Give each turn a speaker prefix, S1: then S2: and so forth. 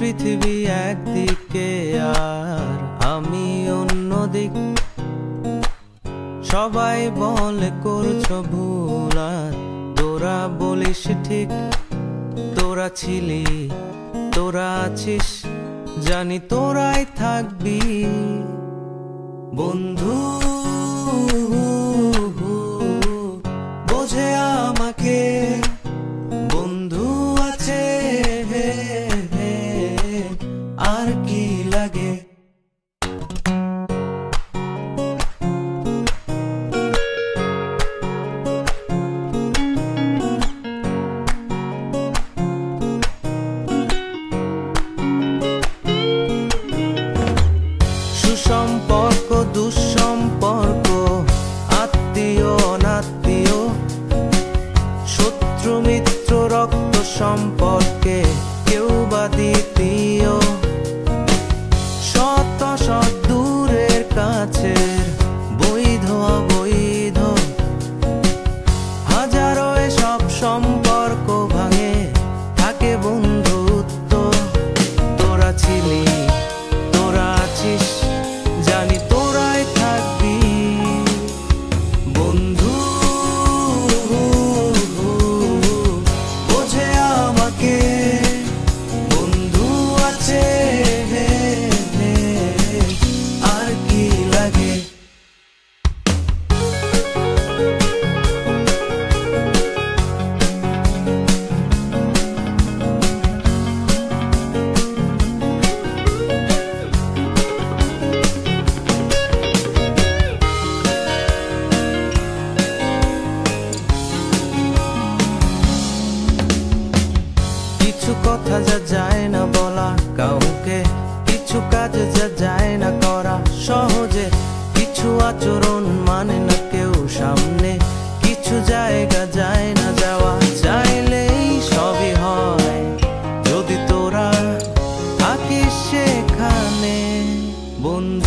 S1: পৃথিবী একদিকে আর আমি অন্যদিক। সবাই বলে করছো ভুল আর তোরা বলিস ঠিক। তোরা ছিলি, তোরা আছিস, জানি তোরাই থাকবি বন্ধু। বোঝে আমাকে বন্ধু আছে, আর কি লাগে। সুসম্পর্ক দুঃসম্পর্ক, আত্মীয় অনাত্মীয়, শত্রু মিত্র রক্ত সম্পর্কে কেউ বা দ্বিতীয়। শত শত দূরের কাছের, বৈধ অবৈধ, হাজারো সব সম্পর্ক ভাঙে, থাকে বন্ধুত্ব। তোরা ছিলি, তোরা আছিস, জানি তোরাই থাকবি বন্ধু। বোঝে আমাকে বন্ধু আছে, আর কি লাগে। কিছু কথা যা যায় না বলা কাউকে, কিছু কাজ যা যায় না করা সহজে, কিছু আচরণ মানে না কেউ সামনে, কিছু জায়গা যায় না যাওয়া, চাইলেই সবই হয় যদি তোরা থাকিস সেখানে বন্ধু।